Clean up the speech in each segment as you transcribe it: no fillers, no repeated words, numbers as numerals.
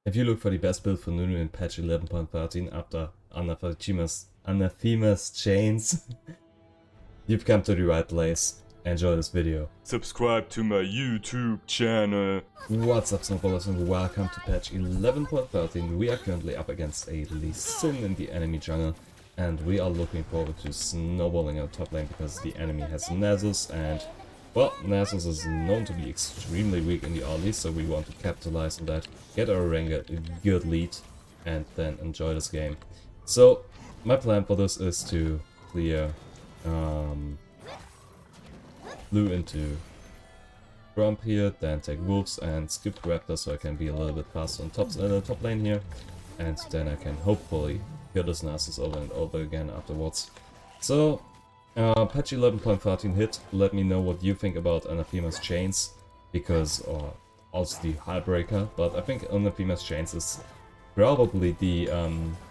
If you look for the best build for Nunu in patch 11.13 after Anathema's Chains, you've come to the right place. Enjoy this video. Subscribe to my YouTube channel. What's up, snowballers, and welcome to patch 11.13. We are currently up against a Lee Sin in the enemy jungle, and we are looking forward to snowballing our top lane because the enemy has Nasus, and well, Nasus is known to be extremely weak in the early, so we want to capitalize on that, get our Ranger a good lead, and then enjoy this game. So, my plan for this is to clear Blue into Grump here, then take Wolves and skip Raptor so I can be a little bit faster on top lane here, and then I can hopefully kill this Nasus over and over again afterwards. So, patch 11.13 hit. Let me know what you think about Anathema's Chains, because, or also the Heartbreaker, but I think Anathema's Chains is probably the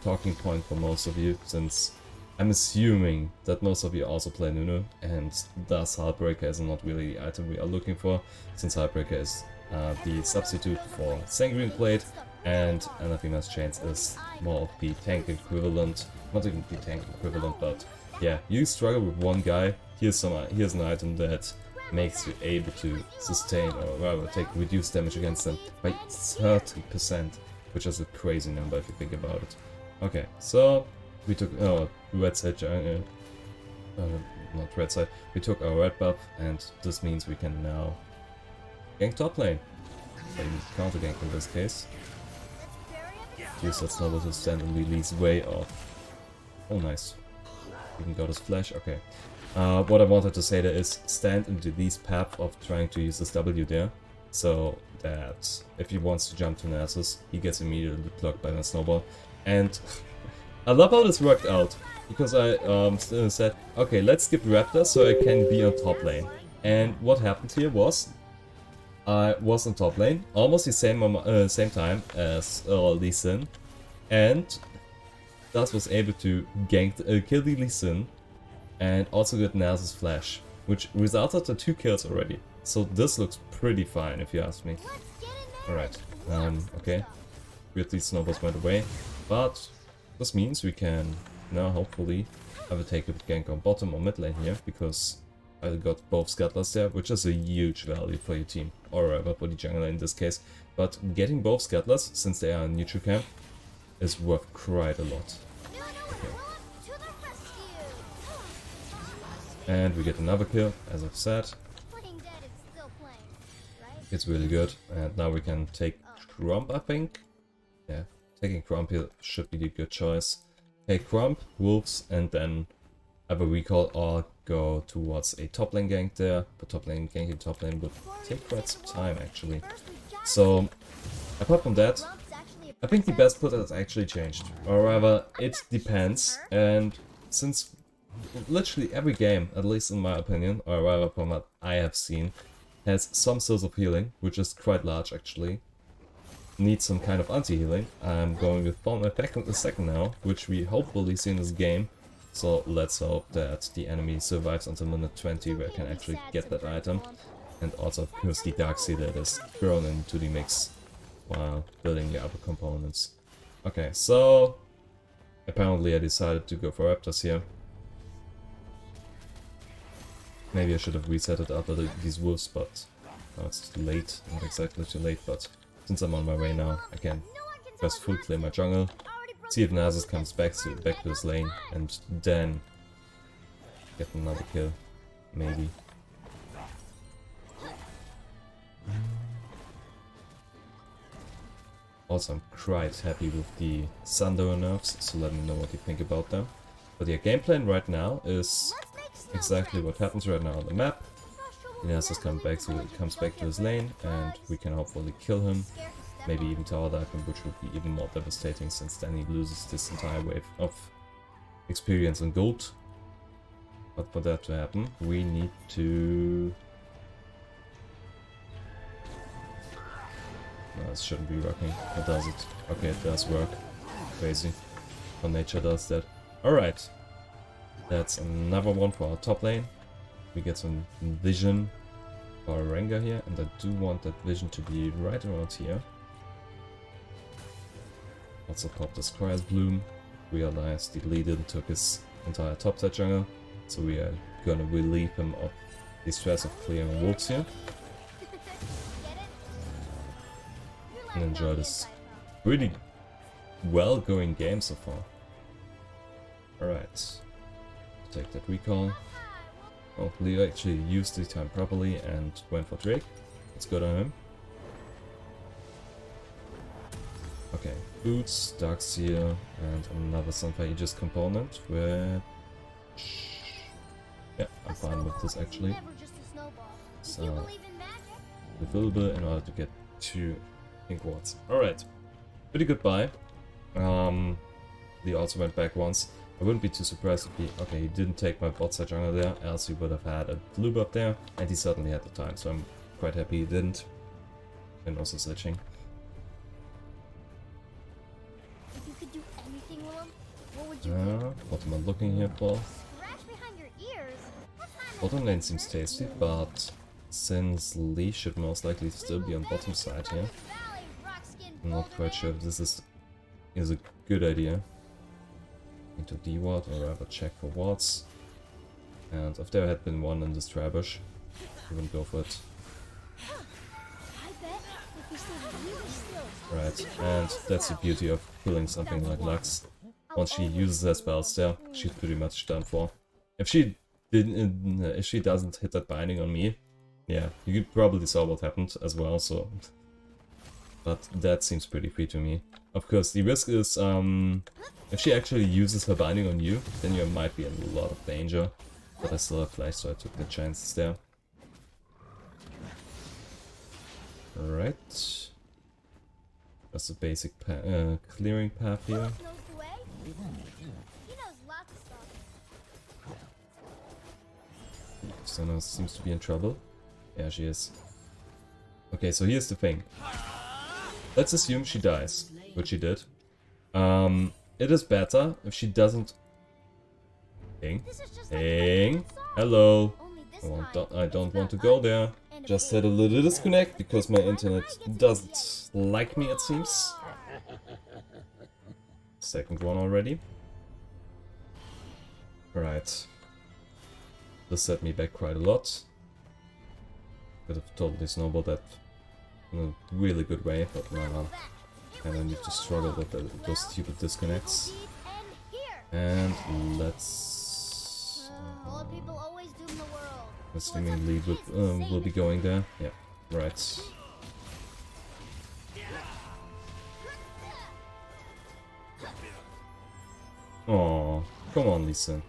talking point for most of you, since I'm assuming that most of you also play Nunu, and thus Heartbreaker is not really the item we are looking for, since Heartbreaker is the substitute for Sanguine Blade, and Anathema's Chains is more of the tank equivalent. Not even the tank equivalent, but yeah, you struggle with one guy, here's an item that makes you able to sustain, or rather take reduced damage against them by 30%, which is a crazy number if you think about it. Okay, so we took red side, not red side, we took our red buff, and this means we can now gank top lane. Maybe counter gank in this case. Use that snowball to stand in Lily's way off. Oh nice. We can go to Flash, okay. What I wanted to say there is stand into Lee's path of trying to use this W there, so that if he wants to jump to Nasus, he gets immediately blocked by my snowball. And I love how this worked out, because I said, okay, let's skip Raptor so I can be on top lane. And what happened here was, I was on top lane, almost the same time as Lee Sin, and thus was able to gank, kill the Lee Sin, and also get Nasus Flash, which resulted in 2 kills already. So this looks pretty fine if you ask me. Alright, okay, weird these snowballs went away, but this means we can now hopefully have a take a gank on bottom or mid lane here, because I got both scuttlers there, which is a huge value for your team, or rather for the jungler in this case. But getting both scuttlers, since they are in neutral camp, is worth quite a lot. Okay. And we get another kill, as I've said. It's really good, and now we can take Grump, I think. Yeah, taking Grump here should be the good choice. Take Grump, Wolves, and then have a recall or go towards a top lane gank there. But top lane ganking top lane would take quite some time actually. So apart from that, I think the best put has actually changed. Or rather, it depends. And since literally every game, at least in my opinion, or rather from what I have seen, has some source of healing, which is quite large actually, needs some kind of anti-healing. I'm going with Form Effect in a second now, which we hopefully see in this game. So let's hope that the enemy survives until minute 20 where I can actually get that item. And also of course the Darkseid that is thrown into the mix while building the other components. Okay, so apparently I decided to go for Raptors here. Maybe I should have reset it after these wolves, but now it's too late, not exactly too late, but since I'm on my way now, I can first full clear my jungle, see if Nasus comes back to his lane, and then get another kill, maybe. Also, I'm quite happy with the Sandor nerfs, so let me know what you think about them. But yeah, game plan right now is exactly what happens right now on the map. Nasus comes back to his lane, and we can hopefully kill him. Maybe even tower dive him, which would be even more devastating, since then he loses this entire wave of experience and gold. But for that to happen, we need to... No, this shouldn't be working. Or does it? Okay, it does work. Crazy how nature does that. Alright. That's another one for our top lane. We get some vision for our Ranger here, and I do want that vision to be right around here. Also popped his Cryas Bloom. Realized the leader took his entire top side jungle. So we are gonna relieve him of the stress of clearing wolves here. And enjoy this really well going game so far. Alright. Take that recall. Oh, Leo actually used the time properly and went for Drake. Let's go to him. Okay, Boots, Darkseer, and another Sunfire Aegis component, which... yeah, I'm fine with this actually. So, available in order to get 2 pink wards. Alright, pretty good buy. He also went back once. I wouldn't be too surprised if he... okay, he didn't take my bot side jungle there, else he would have had a blue buff there, and he certainly had the time, so I'm quite happy he didn't. And also switching. If you could do anything, Willem, what would you do? What am I looking here for? Scratch behind your ears? Bottom lane seems tasty, but since Lee should most likely still be on bottom side here, I'm not quite sure if this is a good idea. Need to D-ward or rather check for wards. And if there had been one in this Tribush, I wouldn't go for it. Right, and that's the beauty of killing something like Lux. Once she uses her spells there, she's pretty much done for. If she doesn't hit that binding on me, yeah, you probably saw what happened as well, so... but that seems pretty free to me. Of course, the risk is, if she actually uses her binding on you, then you might be in a lot of danger. But I still have flash, so I took the chances there. Alright. Just a basic clearing path here. Senna seems to be in trouble. Yeah, she is. Okay, so here's the thing. Let's assume she dies, which she did. It is better if she doesn't... Ping. Ping. Hello. I don't want to go there. Just had a little disconnect because my internet doesn't like me, it seems. Second one already. Right. This set me back quite a lot. Could have totally snowballed that in a really good way, but now I need to struggle with those stupid disconnects. And let's... assuming Lee will be going there. Yeah, right. Oh, come on, Lisa.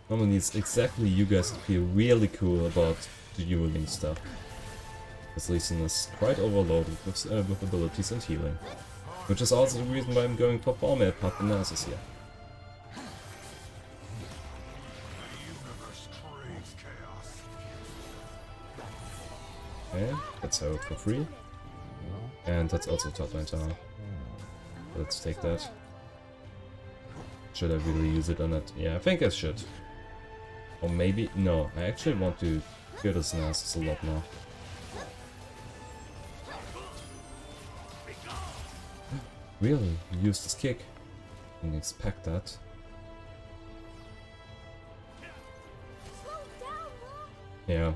Normally it's exactly you guys to feel really cool about the dueling stuff. Because Lee Sin is quite overloaded with abilities and healing. Which is also the reason why I'm going for format Pathanasis here. Okay, that's out for free. And that's also top lane tower. Let's take that. Should I really use it or not? Yeah, I think I should. Or maybe... no, I actually want to kill this Nasus a lot more. Really? You used this kick? Didn't expect that. Yeah.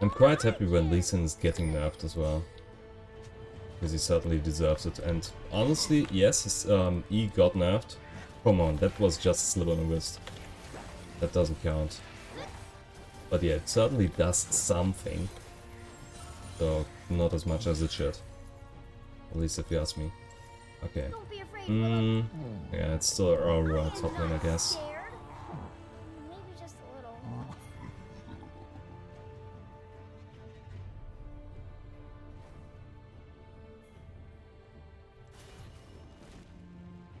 I'm quite happy when Lee Sin is getting nerfed as well. Because he certainly deserves it. And honestly, yes, his E got nerfed. Come on, that was just a slip on the wrist. That doesn't count. But yeah, it certainly does something. Though not as much as it should. At least if you ask me. Okay. Yeah, it's still alright top lane, I guess.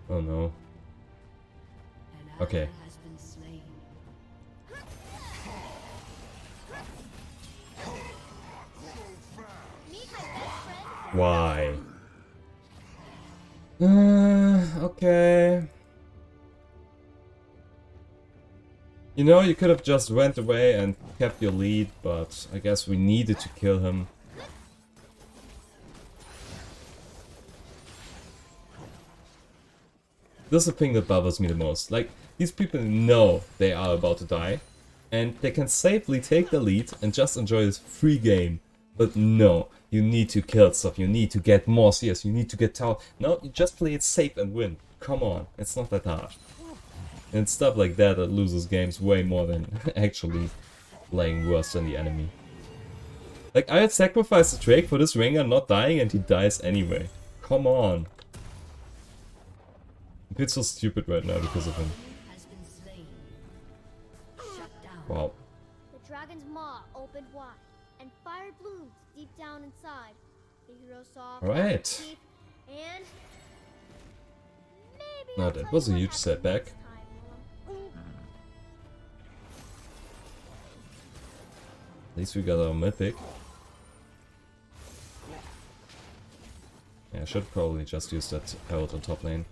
Oh no. Okay. Why? Okay. You know, you could have just went away and kept your lead, but I guess we needed to kill him. This is the thing that bothers me the most. Like, these people know they are about to die, and they can safely take the lead and just enjoy this free game. But no, you need to kill stuff, you need to get more CS, you need to get tower. No, you just play it safe and win. Come on, it's not that hard. And it's stuff like that that loses games way more than actually playing worse than the enemy. Like, I had sacrificed the Drake for this Ringer not dying and he dies anyway. Come on. I feel so stupid right now because of him. Wow. The dragon's maw opened wide, and fire bloomed deep down inside. The hero saw Alright. teeth, and maybe No, I'll that tell was you a what huge happened setback. next time, Willem. At least we got our mythic. Yeah, I should probably just use that Herald on top lane.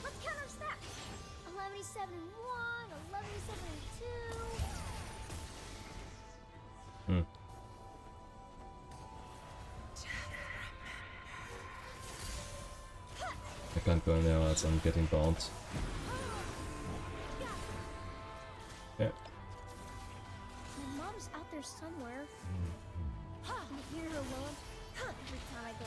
Let's counter stack. 11-7 and 1, 11-7 and 2. Hmm. I can't go in there as I'm getting bound. Yeah. My mom's out there somewhere. Can you hear her, Willem? Every time I go.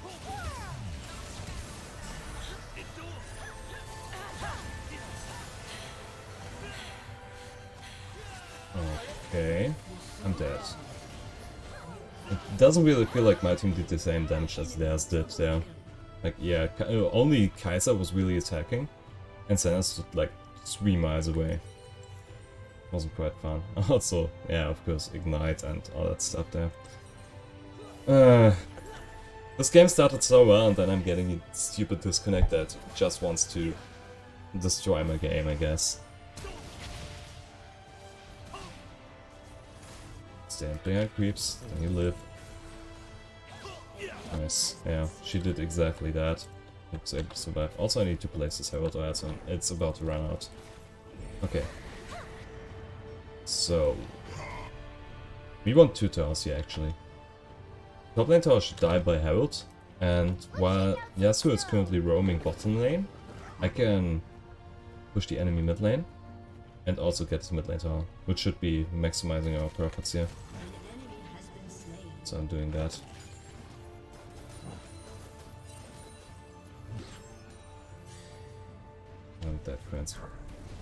Okay, I'm dead. It doesn't really feel like my team did the same damage as theirs did there. Like, yeah, only Kaiser was really attacking, and Senna stood like 3 miles away. Wasn't quite fun. Also, yeah, of course, Ignite and all that stuff there. This game started so well, and then I'm getting a stupid disconnect that just wants to destroy my game, I guess. Stand behind creeps, then you live. Nice, yeah, she did exactly that. I was able to survive. Also, I need to place this Herald item, it's about to run out. Okay. So... we want 2 towers here, actually. Top lane tower should die by Herald, and while Yasuo is currently roaming bottom lane, I can push the enemy mid lane, and also get the mid lane tower, which should be maximizing our profits here. So I'm doing that. And that grants...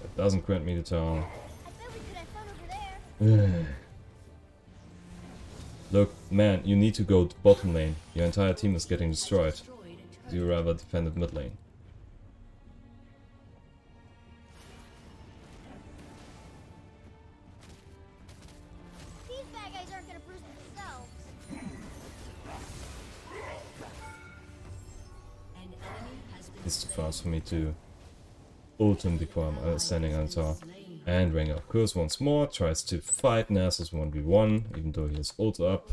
that doesn't grant me the tower. I bet we could have fun over there. Look, man, you need to go to bottom lane. Your entire team is getting destroyed. Do you rather defend at mid lane? These bad guys aren't gonna bruise themselves. It's too fast for me to ult him before I'm standing on tower. And Ranger, of course, once more tries to fight Nasus 1v1, even though he has ult up.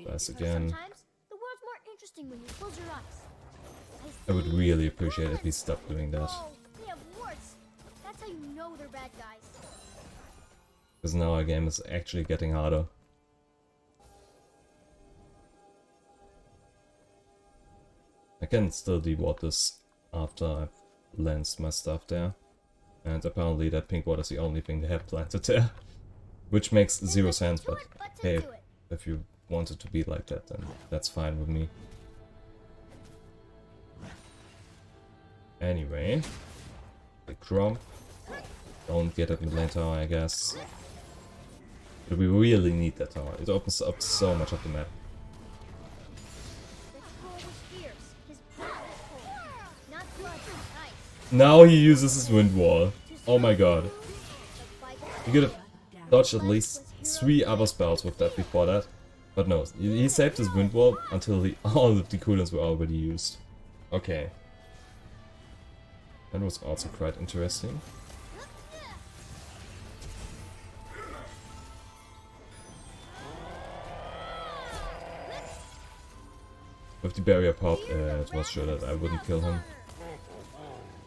Dies again. Sometimes the world's more interesting when you close your eyes. I would really appreciate if he stopped doing that. Oh, they have warts. That's how you know they're bad guys. Because now our game is actually getting harder. I can still deward this after I've lanced my stuff there. And apparently that pink water is the only thing they have planted there. Which makes zero sense, but hey, if you want it to be like that, then that's fine with me. Anyway, the crop. Don't get it in the lane tower, I guess. But we really need that tower. It opens up so much of the map. Now he uses his wind wall. Oh my god. He could have dodged at least 3 other spells with that before that. But no, he saved his wind wall until all of the cooldowns were already used. Okay. That was also quite interesting. With the barrier pop, it was sure that I wouldn't kill him.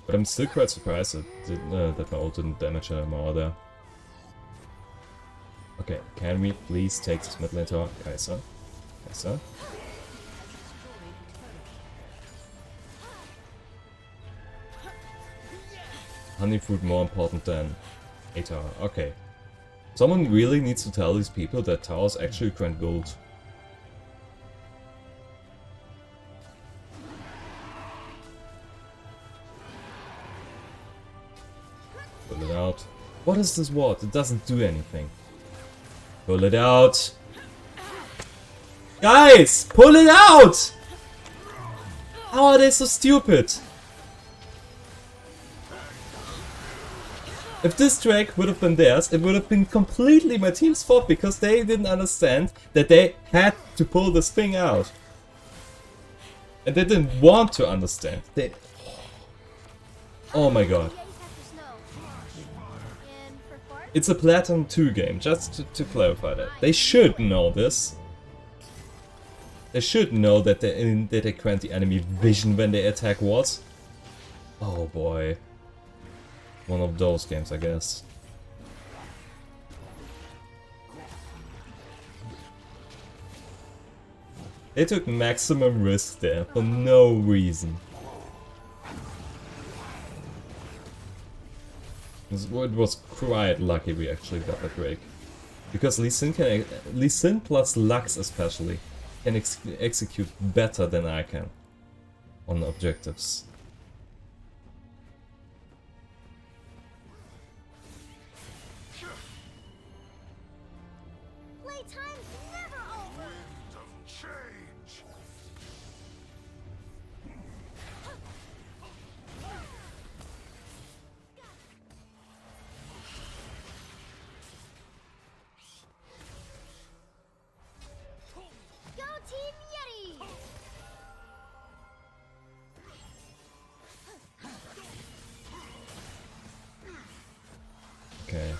But I'm still quite surprised that my ult didn't damage him more there. Okay, can we please take this mid lane tower? Kai'Sa. Kai'Sa. Honey fruit more important than a tower. Okay. Someone really needs to tell these people that towers actually grant gold. Pull it out. What is this ward? It doesn't do anything. Pull it out. Guys, pull it out! How are they so stupid? If this Drake would have been theirs, it would have been completely my team's fault because they didn't understand that they had to pull this thing out. And they didn't want to understand. They... Oh my god. It's a Platinum 2 game, just to clarify that. They should know this. They should know that they grant the enemy vision when they attack wards. Oh boy. One of those games, I guess. They took maximum risk there for no reason. It was quite lucky we actually got that break. Because Lee Sin plus Lux especially can execute better than I can on objectives. Playtime's never over. Go Team Yeti! Okay.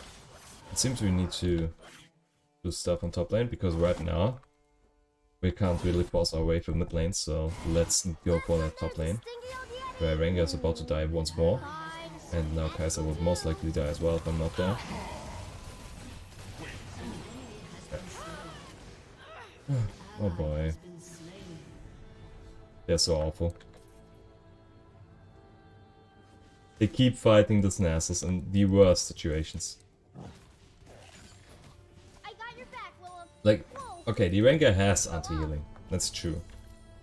It seems we need to do stuff on top lane because right now we can't really force our way through mid lane, so let's go for that top lane. Where Rengar is about to die once more. And now Kai'Sa will most likely die as well if I'm not there. Oh boy. They're so awful. They keep fighting the Nasus in the worst situations. I got your back, Willem. Like, okay, the Rengar has anti-healing, that's true.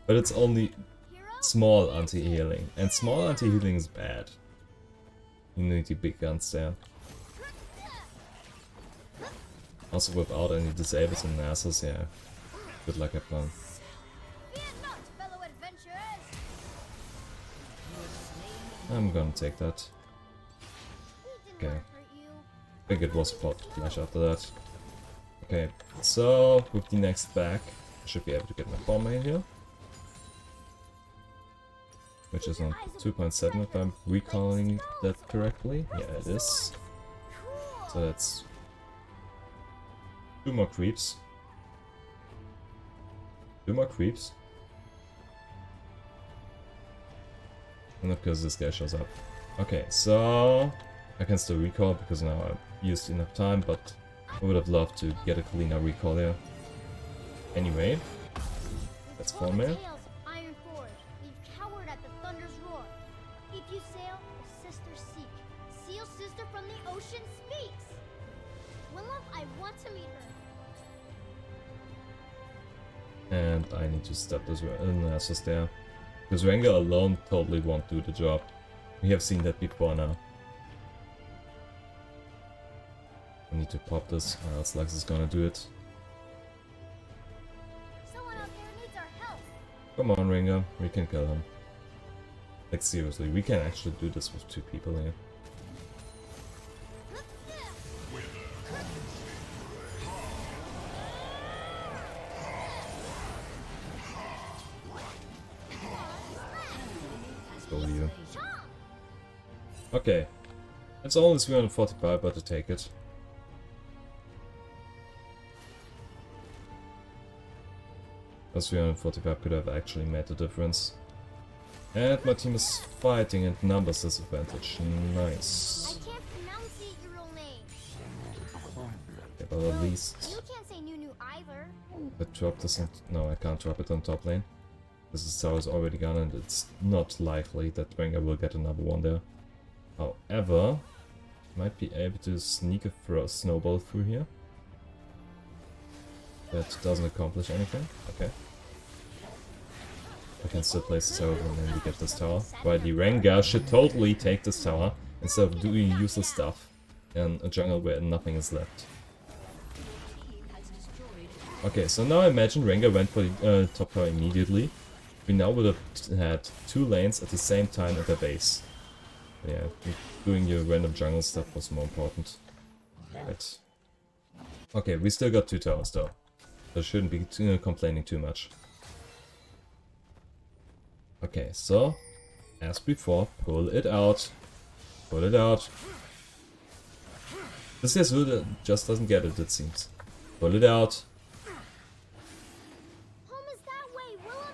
But it's only small anti-healing, and small anti-healing is bad. You need the big guns there. Also without any disables and Nasus, yeah. Good luck everyone. Fear not, fellow adventurers. I'm gonna take that. We did Okay. not hurt you. I think it was a plot flash after that. Okay, so with the next back, I should be able to get my bomb in here. Which is on 2.7 if I'm recalling that correctly. Yeah, it is. So that's 2 more creeps. 2 more creeps. And of course this guy shows up. Okay, so I can still recall because now I've used enough time, but I would have loved to get a cleaner recall here. Anyway, let's Told form the here. tales of Iron Forge. We've cowered at the thunder's roar. If you sail, the sisters seek. Seal sister from the ocean speaks. Willem, I want to meet her. And I need to step this Nasus there. Because Rengar alone totally won't do the job. We have seen that before now. I need to pop this, or else Lux is gonna do it. Someone out there needs our help. Come on, Rengar, we can kill him. Like seriously, we can actually do this with 2 people here. Let's go with you. Okay. It's only 345, but to take it. Plus 345 could have actually made the difference. And my team is fighting at numbers disadvantage. I Nice. can't pronounce your real name. Okay, but at least You can't say Nunu either. I drop this on... No, I can't drop it on top lane. This tower is already gone and it's not likely that Wenger will get another one there. However, might be able to sneak a snowball through here. That doesn't accomplish anything. Okay. I can still place this tower and then we get this tower. While the Rengar should totally take this tower instead of doing useless stuff in a jungle where nothing is left. Okay, so now imagine Rengar went for the top tower immediately. We now would have had 2 lanes at the same time at their base. Yeah, doing your random jungle stuff was more important. Right. Okay, we still got 2 towers though. So shouldn't be complaining too much. Okay, so, as before, pull it out. Pull it out. This Yasuo just doesn't get it, it seems. Pull it out. Home is that way, Willem.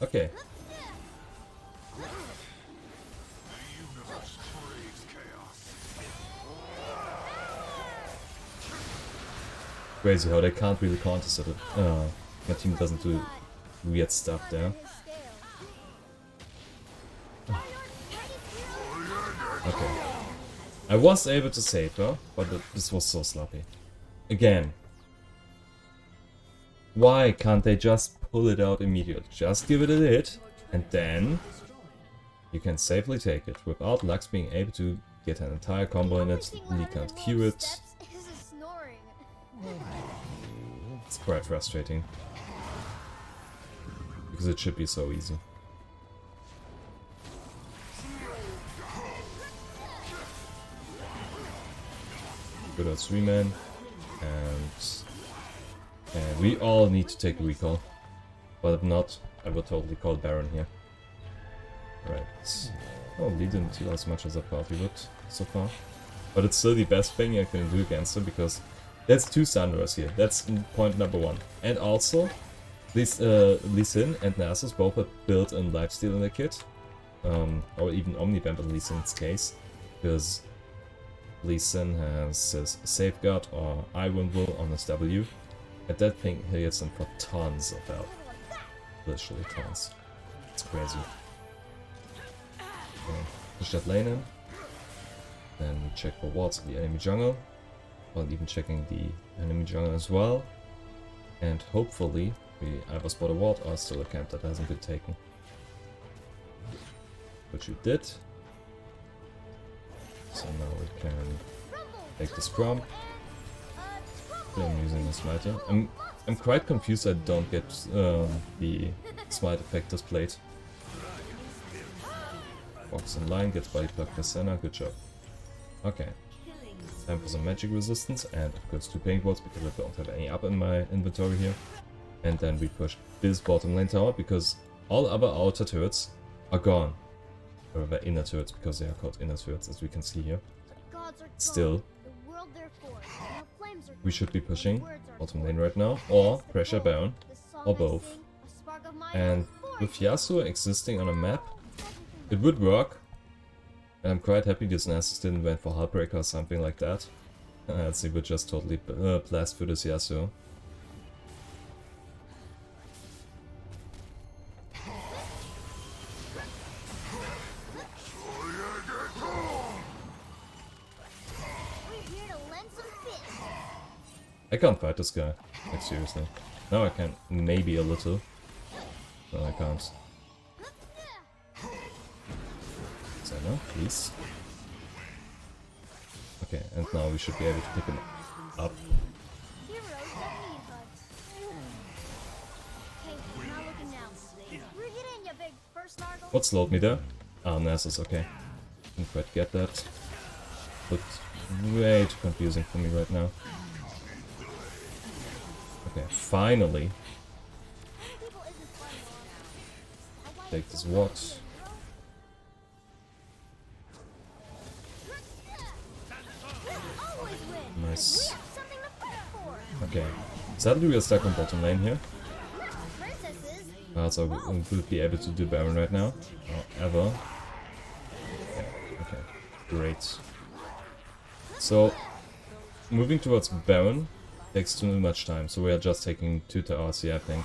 Okay. Crazy how they can't really counter so that my team doesn't do weird stuff there. Okay. I was able to save her, but this was so sloppy. Again. Why can't they just pull it out immediately? Just give it a hit, and then you can safely take it without Lux being able to get an entire combo in it, and you can't Q it. It's quite frustrating. Because it should be so easy. Good old 3-man. And we all need to take a recall. But if not, I will totally call Baron here. Right. Oh, Lee didn't heal as much as I thought he would so far. But it's still the best thing I can do against him because that's 2 Sunras here. That's point number 1. And also, Lee Sin and Nasus both have built-in lifesteal in their kit. Or even Omnibamp in Lee Sin's case. Because Lee Sin has his Safeguard or Iron Will on his W. And that thing hits him for tons of health. Literally tons. It's crazy. Okay, push that lane in. Then we check for wards in the enemy jungle. While even checking the enemy jungle as well. And hopefully we either spot a ward or still a camp that hasn't been taken. Which we did. So now we can take the scrum. I'm using the smite here. I'm quite confused I don't get the smite effect displayed. Walks in line, gets body plucked by Senna, good job. Okay. Time for some magic resistance and of course 2 pink wards because I don't have any up in my inventory here. And then we push this bottom lane tower because all other outer turrets are gone. Or the inner turrets because they are called inner turrets as we can see here. Still, we should be pushing bottom lane right now or pressure Baron or both. And with Yasuo existing on a map, it would work. And I'm quite happy this Nasus didn't went for Heartbreaker or something like that. Else he would just totally blast through this Yasuo. I can't fight this guy, like seriously. Now I can, maybe a little. No, I can't. Senna, please. Okay, and now we should be able to pick him up. What slowed me there? Ah, Nasus, okay. Didn't quite get that. But way too confusing for me right now. Okay, finally. Take this watch. Nice. Okay. Sadly we are stuck on bottom lane here. So we will be able to do Baron right now. However. Okay, great. So, moving towards Baron takes too much time, so we are just taking 2 towers here, I think.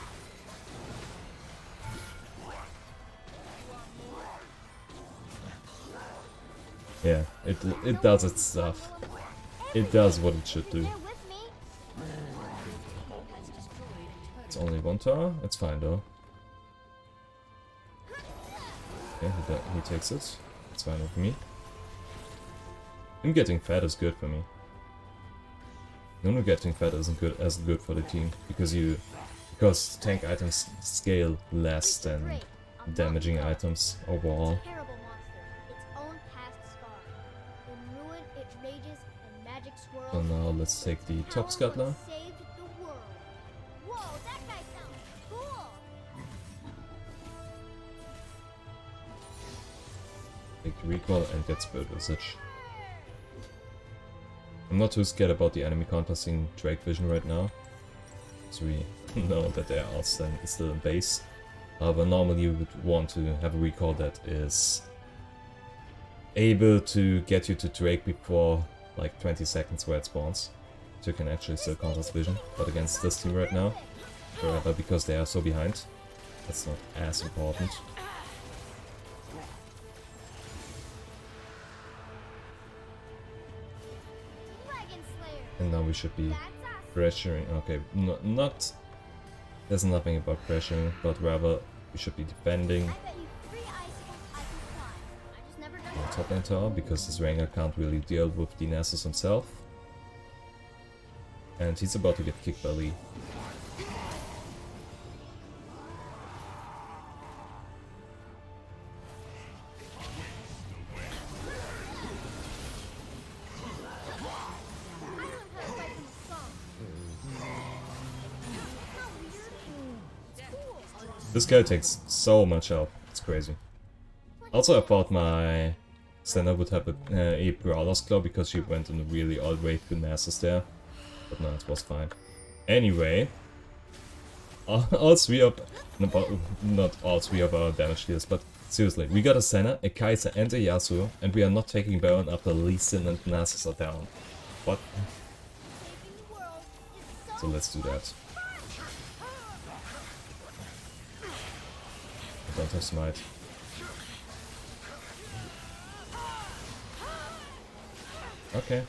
Yeah, it does its stuff. It does what it should do. They're with me. It's only 1 tower, it's fine though. Yeah, he takes it. It's fine with me. Him getting fat is good for me. Nunu getting fat isn't as good for the team because tank items scale less than damaging items overall. Terrible monster. Its own past scar. In ruin, it rages and magic swirls. So now let's take the top scuttler. Saved the world. Whoa, that guy sounds cool. Take the recall and get Spirit Visage. I'm not too scared about the enemy contesting Drake Vision right now, so we know that they are still in base. However, normally you would want to have a recall that is able to get you to Drake before like 20 seconds where it spawns, so you can actually still contest Vision. But against this team right now, however, because they are so behind, that's not as important. And now we should be pressuring. Okay, not. There's nothing about pressuring, but rather we should be defending the top lane tower because this Rengar can't really deal with the Nessus himself. And he's about to get kicked by Lee. This guy takes so much health, it's crazy. Also, I thought my Senna would have a Brawler's Claw because she went in a really odd way to Nessus there. But no, it was fine. Anyway, all 3 of... not all 3 of our damage dealers, but seriously, we got a Senna, a Kai'Sa and a Yasuo, and we are not taking Baron after Lee Sin and Nessus are down. What? So let's do that. I don't have smite. Okay.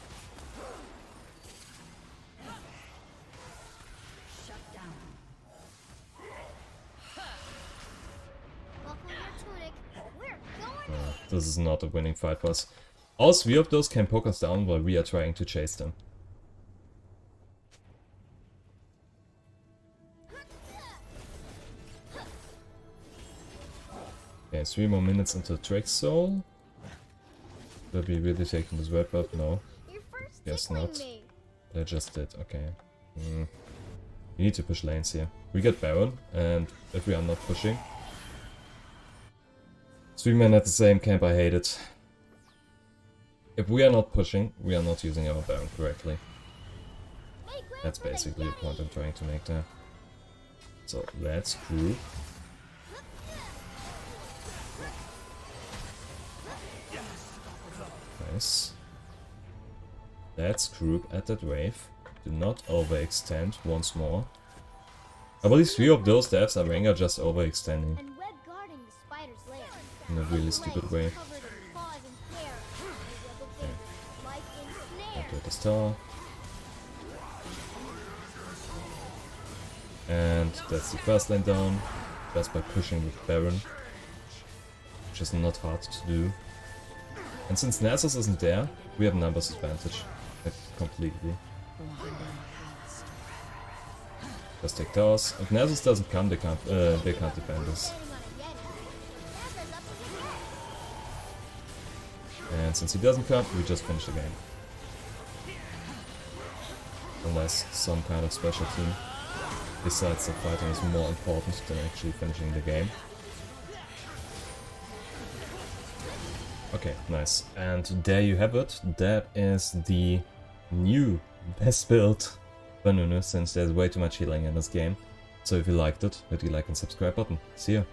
This is not a winning fight for us. All 3 of those can poke us down while we are trying to chase them. Okay, 3 more minutes into Drake's Soul. Will we really taking this red buff? No. Guess not. They just did, okay. We need to push lanes here. We get Baron, and if we are not pushing... 3 men at the same camp, I hate it. If we are not pushing, we are not using our Baron correctly. That's basically the point I'm trying to make there. So, let's group. Nice. Let's group at that wave. Do not overextend once more. I believe 3 of those devs are Rengar just overextending. In a really stupid way. Okay. Activate this tower. And that's the first lane down. Just by pushing with Baron. Which is not hard to do. And since Nessus isn't there, we have numbers advantage. Completely. Just take towers. If Nessus doesn't come, they can't defend us. And since he doesn't come, we just finish the game. Unless some kind of special team decides that fighting is more important than actually finishing the game. Okay, nice. And there you have it. That is the new best build for Nunu, since there's way too much healing in this game. So if you liked it, hit the like and subscribe button. See ya!